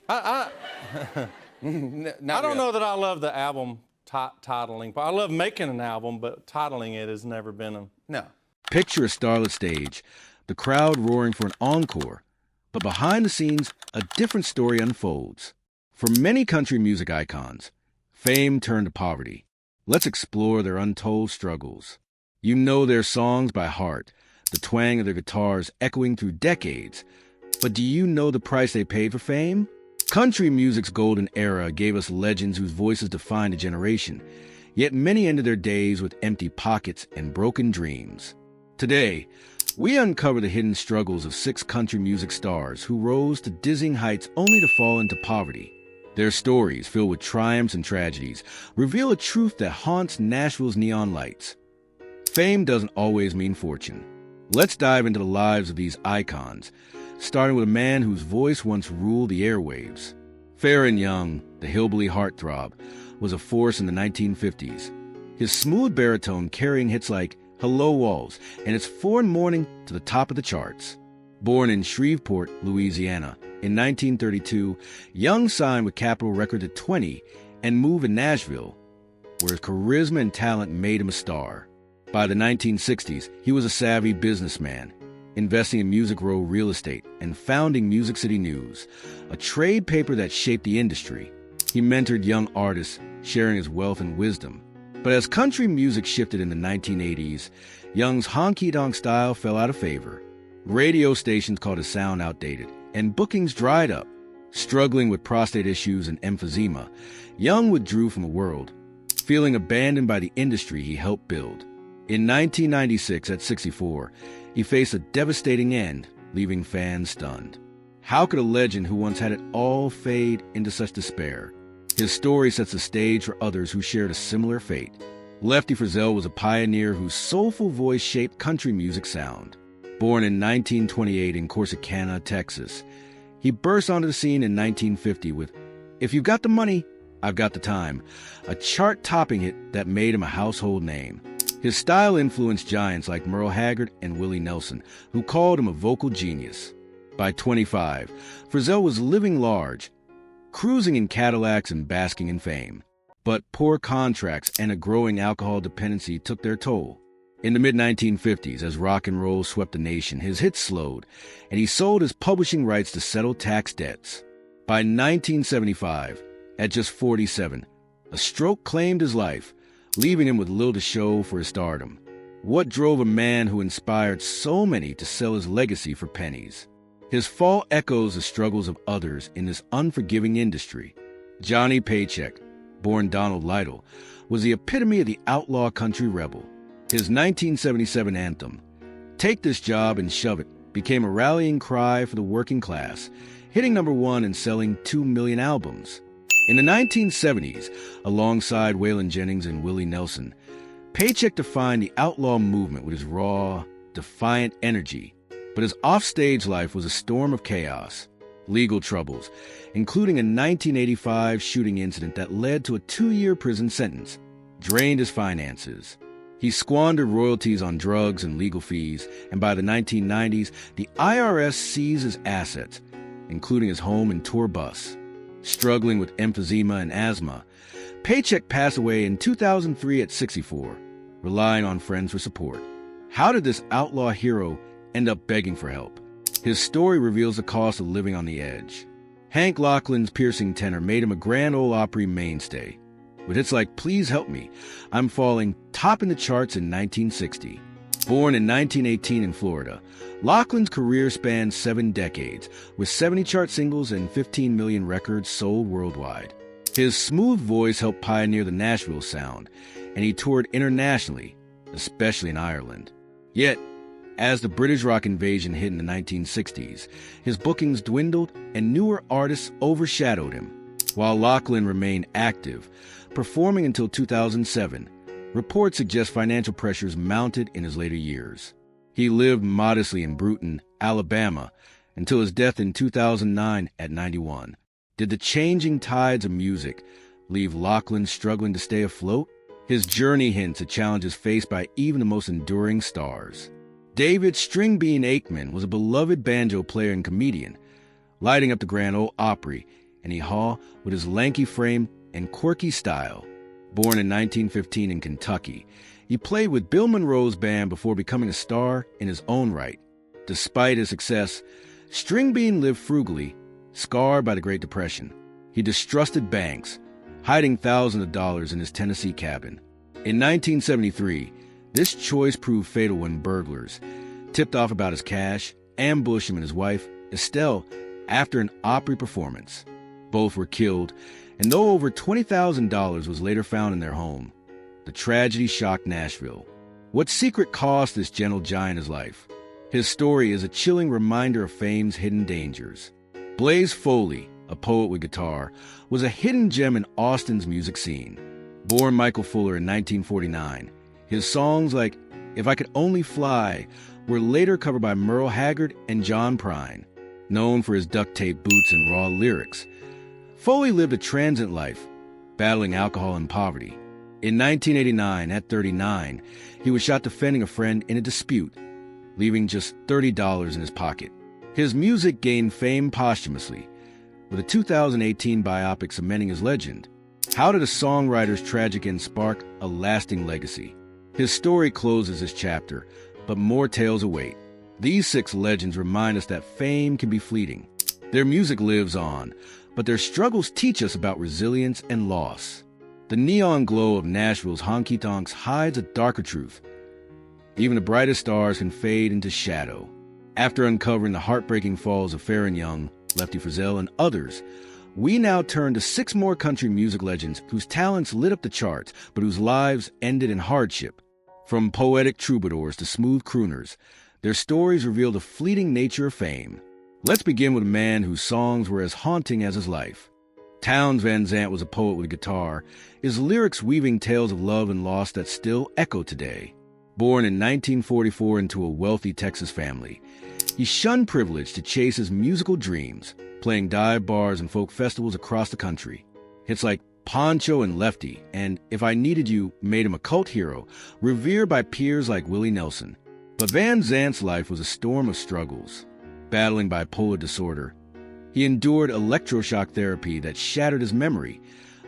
I, I don't know that I love the album titling. I love making an album, but titling it has never been a... No. Picture a starlit stage, the crowd roaring for an encore. But behind the scenes, a different story unfolds. For many country music icons, fame turned to poverty. Let's explore their untold struggles. You know their songs by heart, the twang of their guitars echoing through decades. But do you know the price they paid for fame? Country music's golden era gave us legends whose voices defined a generation, yet many ended their days with empty pockets and broken dreams. Today, we uncover the hidden struggles of 6 country music stars who rose to dizzying heights only to fall into poverty. Their stories, filled with triumphs and tragedies, reveal a truth that haunts Nashville's neon lights. Fame doesn't always mean fortune. Let's dive into the lives of these icons, starting with a man whose voice once ruled the airwaves. Faron Young, the hillbilly heartthrob, was a force in the 1950s. His smooth baritone carrying hits like Hello Walls and It's 4 in the Morning to the top of the charts. Born in Shreveport, Louisiana, in 1932, Young signed with Capitol Records at 20 and moved to Nashville, where his charisma and talent made him a star. By the 1960s, he was a savvy businessman, investing in Music Row real estate and founding Music City News, a trade paper that shaped the industry. He mentored young artists, sharing his wealth and wisdom. But as country music shifted in the 1980s, Young's honky-tonk style fell out of favor. Radio stations called his sound outdated, and bookings dried up. Struggling with prostate issues and emphysema, Young withdrew from the world, feeling abandoned by the industry he helped build. In 1996, at 64, he faced a devastating end, leaving fans stunned. How could a legend who once had it all fade into such despair? His story sets the stage for others who shared a similar fate. Lefty Frizzell was a pioneer whose soulful voice shaped country music sound. Born in 1928 in Corsicana, Texas, he burst onto the scene in 1950 with If You've Got the Money, I've Got the Time, a chart-topping hit that made him a household name. His style influenced giants like Merle Haggard and Willie Nelson, who called him a vocal genius. By 25, Frizzell was living large, cruising in Cadillacs and basking in fame. But poor contracts and a growing alcohol dependency took their toll. In the mid-1950s, as rock and roll swept the nation, his hits slowed, and he sold his publishing rights to settle tax debts. By 1975, at just 47, a stroke claimed his life, leaving him with little to show for his stardom. What drove a man who inspired so many to sell his legacy for pennies? His fall echoes the struggles of others in this unforgiving industry. Johnny Paycheck, born Donald Lytle, was the epitome of the outlaw country rebel. His 1977 anthem, Take This Job and Shove It, became a rallying cry for the working class, hitting #1 and selling 2 million albums. In the 1970s, alongside Waylon Jennings and Willie Nelson, Paycheck defined the outlaw movement with his raw, defiant energy. But his offstage life was a storm of chaos. Legal troubles, including a 1985 shooting incident that led to a 2-year prison sentence, drained his finances. He squandered royalties on drugs and legal fees, and by the 1990s, the IRS seized his assets, including his home and tour bus. Struggling with emphysema and asthma, Paycheck passed away in 2003 at 64, relying on friends for support. How did this outlaw hero end up begging for help? His story reveals the cost of living on the edge. Hank Laughlin's piercing tenor made him a Grand Ole Opry mainstay. With hits like Please Help Me, I'm Falling topping the charts in 1960. Born in 1918 in Florida, Laughlin's career spanned 7 decades, with 70 chart singles and 15 million records sold worldwide. His smooth voice helped pioneer the Nashville sound, and he toured internationally, especially in Ireland. Yet, as the British rock invasion hit in the 1960s, his bookings dwindled and newer artists overshadowed him. While Laughlin remained active, performing until 2007, reports suggest financial pressures mounted in his later years. He lived modestly in Brewton, Alabama, until his death in 2009 at 91. Did the changing tides of music leave Laughlin struggling to stay afloat? His journey hints at challenges faced by even the most enduring stars. David Stringbean Aikman was a beloved banjo player and comedian, lighting up the Grand Ole Opry and he haw with his lanky frame and quirky style. Born in 1915 in Kentucky, he played with Bill Monroe's band before becoming a star in his own right. Despite his success, Stringbean lived frugally, scarred by the Great Depression. He distrusted banks, hiding thousands of dollars in his Tennessee cabin. In 1973, this choice proved fatal when burglars, tipped off about his cash, ambushed him and his wife, Estelle, after an Opry performance. Both were killed, and though over $20,000 was later found in their home, the tragedy shocked Nashville. What secret cost this gentle giant his life? His story is a chilling reminder of fame's hidden dangers. Blaze Foley, a poet with guitar, was a hidden gem in Austin's music scene. Born Michael Fuller in 1949, his songs like If I Could Only Fly were later covered by Merle Haggard and John Prine. Known for his duct tape boots and raw lyrics, Foley lived a transient life, battling alcohol and poverty. In 1989, at 39, he was shot defending a friend in a dispute, leaving just $30 in his pocket. His music gained fame posthumously, with a 2018 biopic cementing his legend. How did a songwriter's tragic end spark a lasting legacy? His story closes this chapter, but more tales await. These 6 legends remind us that fame can be fleeting. Their music lives on, but their struggles teach us about resilience and loss. The neon glow of Nashville's honky-tonks hides a darker truth. Even the brightest stars can fade into shadow. After uncovering the heartbreaking falls of Farron Young, Lefty Frizzell, and others, we now turn to 6 more country music legends whose talents lit up the charts, but whose lives ended in hardship. From poetic troubadours to smooth crooners, their stories reveal the fleeting nature of fame. Let's begin with a man whose songs were as haunting as his life. Townes Van Zandt was a poet with a guitar, his lyrics weaving tales of love and loss that still echo today. Born in 1944 into a wealthy Texas family, he shunned privilege to chase his musical dreams, playing dive bars and folk festivals across the country. Hits like Poncho and Lefty and If I Needed You made him a cult hero, revered by peers like Willie Nelson. But Van Zandt's life was a storm of struggles. Battling bipolar disorder, he endured electroshock therapy that shattered his memory,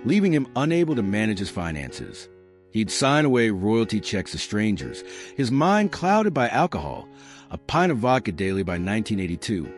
leaving him unable to manage his finances. He'd sign away royalty checks to strangers, his mind clouded by alcohol, a pint of vodka daily by 1982,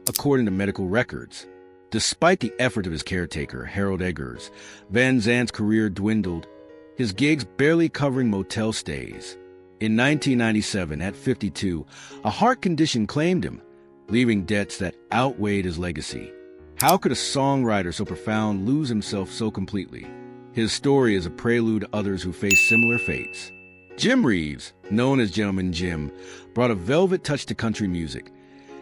according to medical records. Despite the effort of his caretaker, Harold Eggers, Van Zandt's career dwindled, his gigs barely covering motel stays. In 1997, at 52, a heart condition claimed him, leaving debts that outweighed his legacy. How could a songwriter so profound lose himself so completely? His story is a prelude to others who face similar fates. Jim Reeves, known as Gentleman Jim, brought a velvet touch to country music,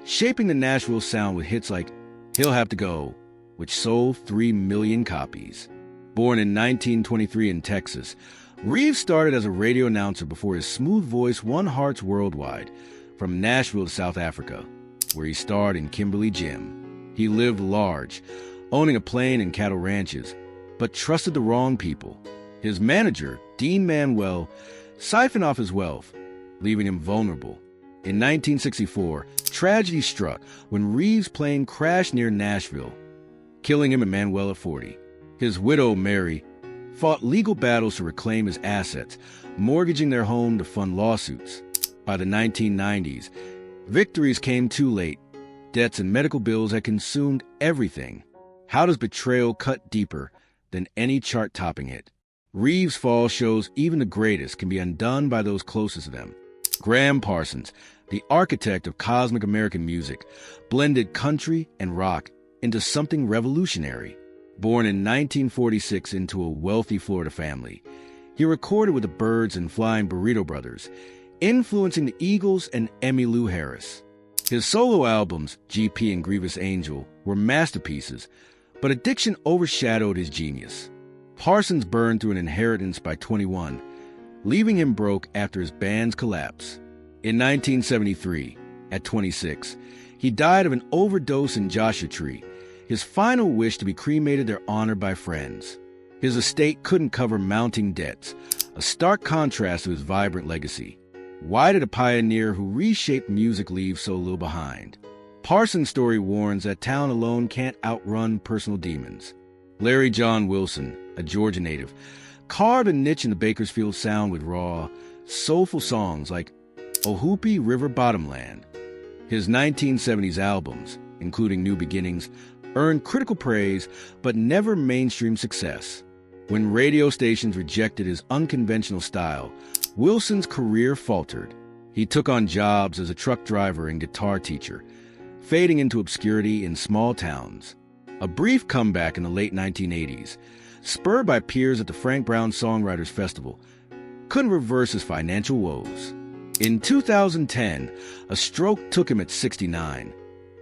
shaping the Nashville sound with hits like He'll Have to Go, which sold 3 million copies. Born in 1923 in Texas, Reeves started as a radio announcer before his smooth voice won hearts worldwide, from Nashville to South Africa, where he starred in Kimberly Jim. He lived large, owning a plane and cattle ranches, but trusted the wrong people. His manager, Dean Manuel, siphoned off his wealth, leaving him vulnerable. In 1964, tragedy struck when Reeves' plane crashed near Nashville, killing him and Manuel at 40. His widow, Mary, fought legal battles to reclaim his assets, mortgaging their home to fund lawsuits. By the 1990s, victories came too late. Debts and medical bills had consumed everything. How does betrayal cut deeper than any chart-topping hit? Reeves' fall shows even the greatest can be undone by those closest to them. Graham Parsons, the architect of cosmic American music, blended country and rock into something revolutionary. Born in 1946 into a wealthy Florida family, he recorded with the Byrds and Flying Burrito Brothers, influencing the Eagles and Emmylou Harris. His solo albums, GP and Grievous Angel, were masterpieces, but addiction overshadowed his genius. Parsons burned through an inheritance by 21, leaving him broke after his band's collapse. In 1973, at 26, he died of an overdose in Joshua Tree, his final wish to be cremated their honor by friends. His estate couldn't cover mounting debts, a stark contrast to his vibrant legacy. Why did a pioneer who reshaped music leave so little behind? Parsons' story warns that talent alone can't outrun personal demons. Larry John Wilson, a Georgia native, carved a niche in the Bakersfield sound with raw, soulful songs like Ohoopee River Bottomland. His 1970s albums, including New Beginnings, earned critical praise but never mainstream success. When radio stations rejected his unconventional style, Wilson's career faltered. He took on jobs as a truck driver and guitar teacher, fading into obscurity in small towns. A brief comeback in the late 1980s, spurred by peers at the Frank Brown Songwriters Festival, couldn't reverse his financial woes. In 2010, a stroke took him at 69,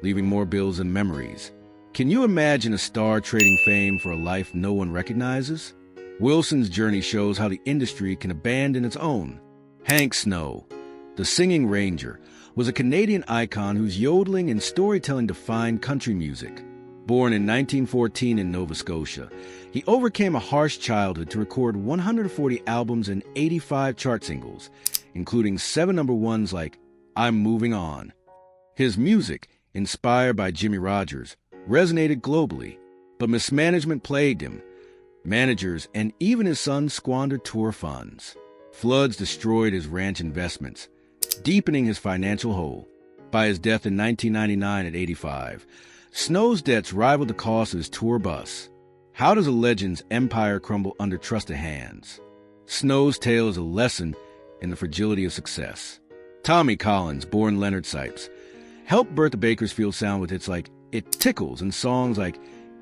leaving more bills than memories. Can you imagine a star trading fame for a life no one recognizes? Wilson's journey shows how the industry can abandon its own. Hank Snow, the singing ranger, was a Canadian icon whose yodeling and storytelling defined country music. Born in 1914 in Nova Scotia, he overcame a harsh childhood to record 140 albums and 85 chart singles, including 7 number ones like I'm Moving On. His music, inspired by Jimmie Rodgers, resonated globally, but mismanagement plagued him. Managers and even his son squandered tour funds. Floods destroyed his ranch investments, deepening his financial hole. By his death in 1999 at 85, Snow's debts rivaled the cost of his tour bus. How does a legend's empire crumble under trusted hands? Snow's tale is a lesson in the fragility of success. Tommy Collins, born Leonard Sipes, helped birth the Bakersfield sound with hits like It Tickles and songs like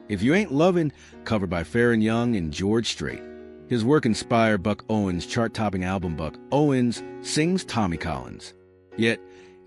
If You Ain't Lovin', covered by Fair and Young and George Strait. His work inspired Buck Owens' chart-topping album Buck Owens Sings Tommy Collins. Yet,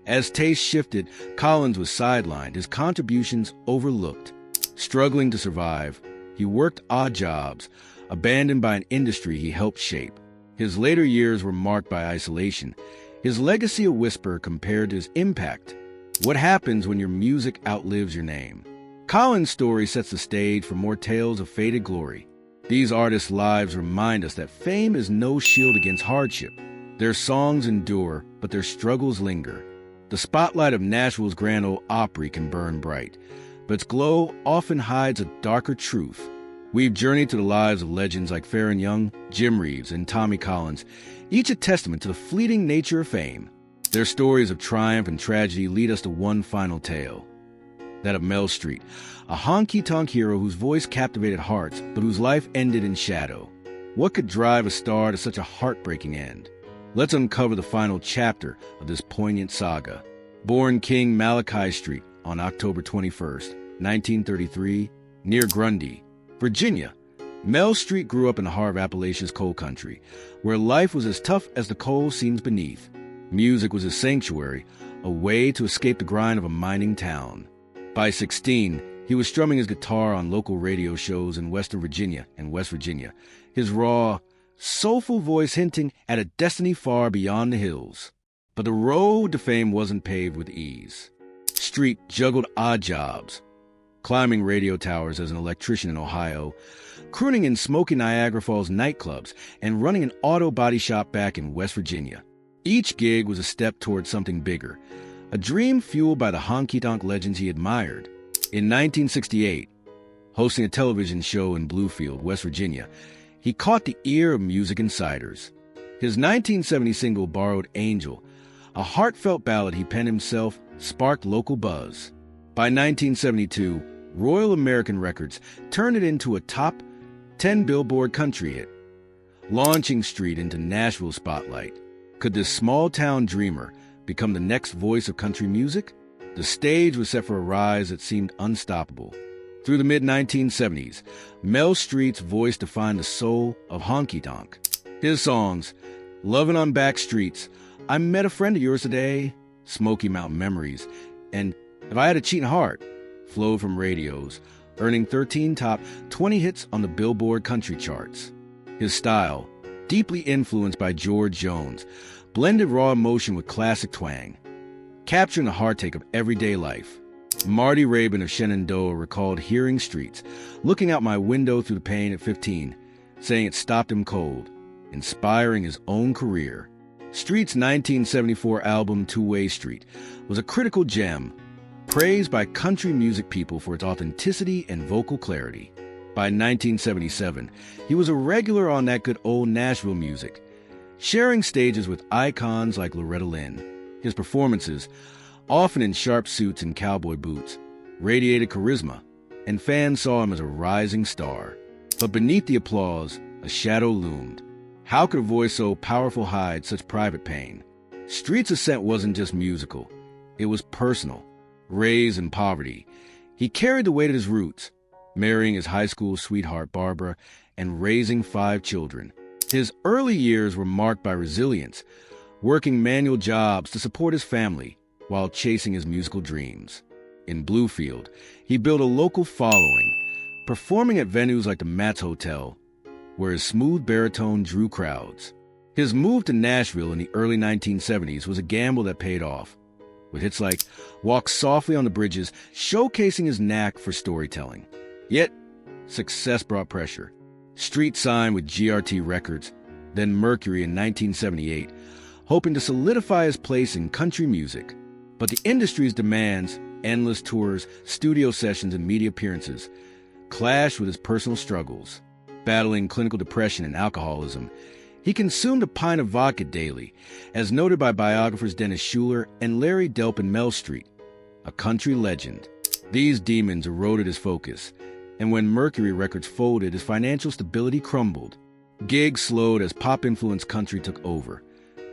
as taste shifted, Collins was sidelined, his contributions overlooked. Struggling to survive, he worked odd jobs, abandoned by an industry he helped shape. His later years were marked by isolation, his legacy a whisper compared to his impact. What happens when your music outlives your name? Collins' story sets the stage for more tales of faded glory. These artists' lives remind us that fame is no shield against hardship. Their songs endure, but their struggles linger. The spotlight of Nashville's Grand Ole Opry can burn bright, but its glow often hides a darker truth. We've journeyed to the lives of legends like Fair and Young, Jim Reeves, and Tommy Collins, each a testament to the fleeting nature of fame. Their stories of triumph and tragedy lead us to one final tale, that of Mel Street, a honky-tonk hero whose voice captivated hearts, but whose life ended in shadow. What could drive a star to such a heartbreaking end? Let's uncover the final chapter of this poignant saga. Born King Malachi Street on October 21st, 1933, near Grundy, Virginia, Mel Street grew up in the heart of Appalachia's coal country, where life was as tough as the coal seams beneath. Music was his sanctuary, a way to escape the grind of a mining town. By 16, he was strumming his guitar on local radio shows in Western Virginia and West Virginia, his raw, soulful voice hinting at a destiny far beyond the hills. But the road to fame wasn't paved with ease. Street juggled odd jobs, climbing radio towers as an electrician in Ohio, crooning in smoky Niagara Falls nightclubs, and running an auto body shop back in West Virginia. Each gig was a step towards something bigger, a dream fueled by the honky-tonk legends he admired. In 1968, hosting a television show in Bluefield, West Virginia, he caught the ear of music insiders. His 1970 single, Borrowed Angel, a heartfelt ballad he penned himself, sparked local buzz. By 1972, Royal American Records turned it into a top 10 Billboard country hit, launching Street into Nashville's spotlight. Could this small-town dreamer become the next voice of country music? The stage was set for a rise that seemed unstoppable. Through the mid-1970s, Mel Street's voice defined the soul of honky-tonk. His songs, Lovin' on Back Streets, I Met a Friend of Yours Today, Smoky Mountain Memories, and If I Had a Cheatin' Heart, flowed from radios, earning 13 top 20 hits on the Billboard country charts. His style, deeply influenced by George Jones, blended raw emotion with classic twang, capturing the heartache of everyday life. Marty Rabin of Shenandoah recalled hearing Streets, looking out my window through the pane at 15, saying it stopped him cold, inspiring his own career. Street's 1974 album Two-Way Street was a critical gem, praised by country music people for its authenticity and vocal clarity. By 1977, he was a regular on that good old Nashville music, sharing stages with icons like Loretta Lynn. His performances, often in sharp suits and cowboy boots, radiated charisma, and fans saw him as a rising star. But beneath the applause, a shadow loomed. How could a voice so powerful hide such private pain? Street's ascent wasn't just musical. It was personal. Raised in poverty, he carried the weight of his roots, marrying his high school sweetheart Barbara and raising 5 children. His early years were marked by resilience, working manual jobs to support his family while chasing his musical dreams. In Bluefield, he built a local following, performing at venues like the Mats Hotel, where his smooth baritone drew crowds. His move to Nashville in the early 1970s was a gamble that paid off, with hits like Walk Softly on the Bridges showcasing his knack for storytelling. Yet, success brought pressure. Street signed with GRT Records, then Mercury in 1978, hoping to solidify his place in country music. But the industry's demands, endless tours, studio sessions, and media appearances, clashed with his personal struggles. Battling clinical depression and alcoholism, he consumed a pint of vodka daily, as noted by biographers Dennis Schuler and Larry Delp in Mel Street, a country legend. These demons eroded his focus, and when Mercury Records folded, his financial stability crumbled. Gigs slowed as pop-influenced country took over,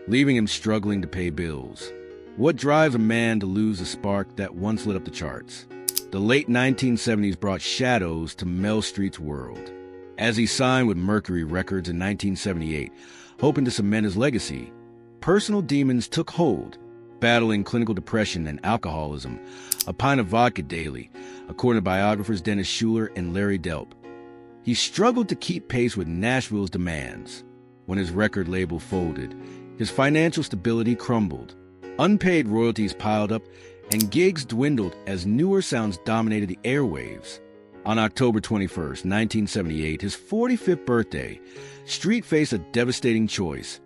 leaving him struggling to pay bills. What drives a man to lose the spark that once lit up the charts? The late 1970s brought shadows to Mel Street's world. As he signed with Mercury Records in 1978, hoping to cement his legacy, personal demons took hold, battling clinical depression and alcoholism, a pint of vodka daily, according to biographers Dennis Schuler and Larry Delp. He struggled to keep pace with Nashville's demands. When his record label folded, his financial stability crumbled. Unpaid royalties piled up, and gigs dwindled as newer sounds dominated the airwaves. On October 21st, 1978, his 45th birthday, Street faced a devastating choice,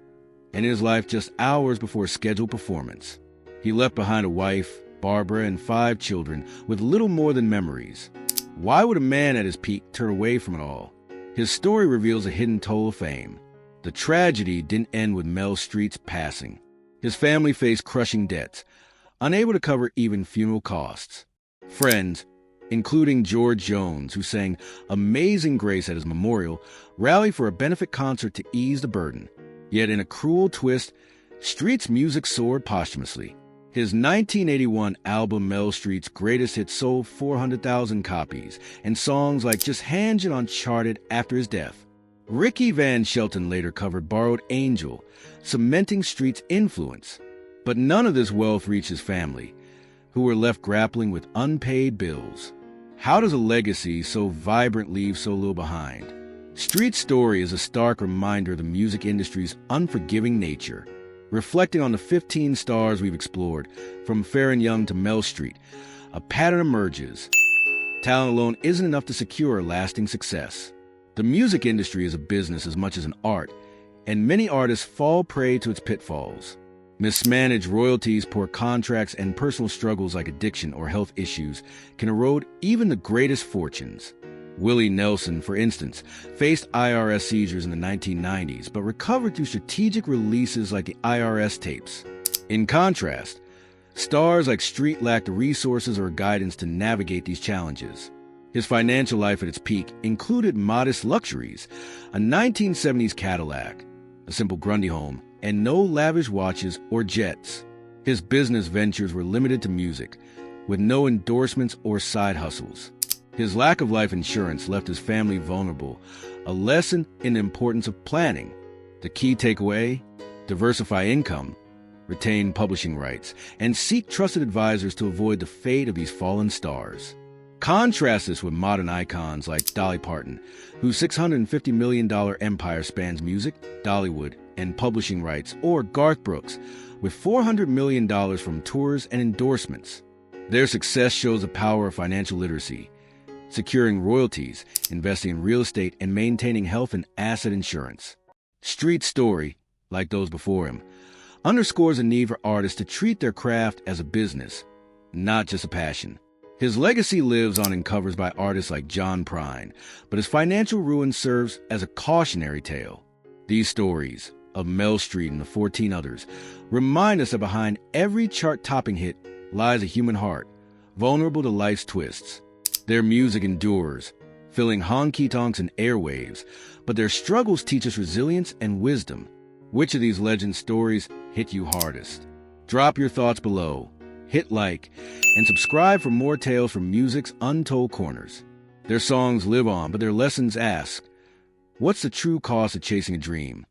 and in his life just hours before a scheduled performance. He left behind a wife, Barbara, and 5 children with little more than memories. Why would a man at his peak turn away from it all? His story reveals a hidden toll of fame. The tragedy didn't end with Mel Street's passing. His family faced crushing debts, unable to cover even funeral costs. Friends, including George Jones, who sang Amazing Grace at his memorial, rallied for a benefit concert to ease the burden. Yet in a cruel twist, Street's music soared posthumously. His 1981 album Mel Street's Greatest Hits sold 400,000 copies, and songs like Just Hand It On charted after his death. Ricky Van Shelton later covered Borrowed Angel, cementing Street's influence. But none of this wealth reached his family, who were left grappling with unpaid bills. How does a legacy so vibrant leave so little behind? Street's story is a stark reminder of the music industry's unforgiving nature. Reflecting on the 15 stars we've explored, from Fair and Young to Mel Street, a pattern emerges. Talent alone isn't enough to secure lasting success. The music industry is a business as much as an art, and many artists fall prey to its pitfalls. Mismanaged royalties, poor contracts, and personal struggles like addiction or health issues can erode even the greatest fortunes. Willie Nelson, for instance, faced IRS seizures in the 1990s, but recovered through strategic releases like the IRS tapes. In contrast, stars like Street lacked the resources or guidance to navigate these challenges. His financial life at its peak included modest luxuries, a 1970s Cadillac, a simple Grundy home, and no lavish watches or jets. His business ventures were limited to music, with no endorsements or side hustles. His lack of life insurance left his family vulnerable, a lesson in the importance of planning. The key takeaway? Diversify income, retain publishing rights, and seek trusted advisors to avoid the fate of these fallen stars. Contrast this with modern icons like Dolly Parton, whose $650 million empire spans music, Dollywood, and publishing rights, or Garth Brooks, with $400 million from tours and endorsements. Their success shows the power of financial literacy, securing royalties, investing in real estate, and maintaining health and asset insurance. Street's story, like those before him, underscores a need for artists to treat their craft as a business, not just a passion. His legacy lives on in covers by artists like John Prine, but his financial ruin serves as a cautionary tale. These stories, of Mel Street and the 14 others, remind us that behind every chart-topping hit lies a human heart, vulnerable to life's twists. Their music endures, filling honky-tonks and airwaves, but their struggles teach us resilience and wisdom. Which of these legend stories hit you hardest? Drop your thoughts below, hit like, and subscribe for more tales from music's untold corners. Their songs live on, but their lessons ask, what's the true cost of chasing a dream?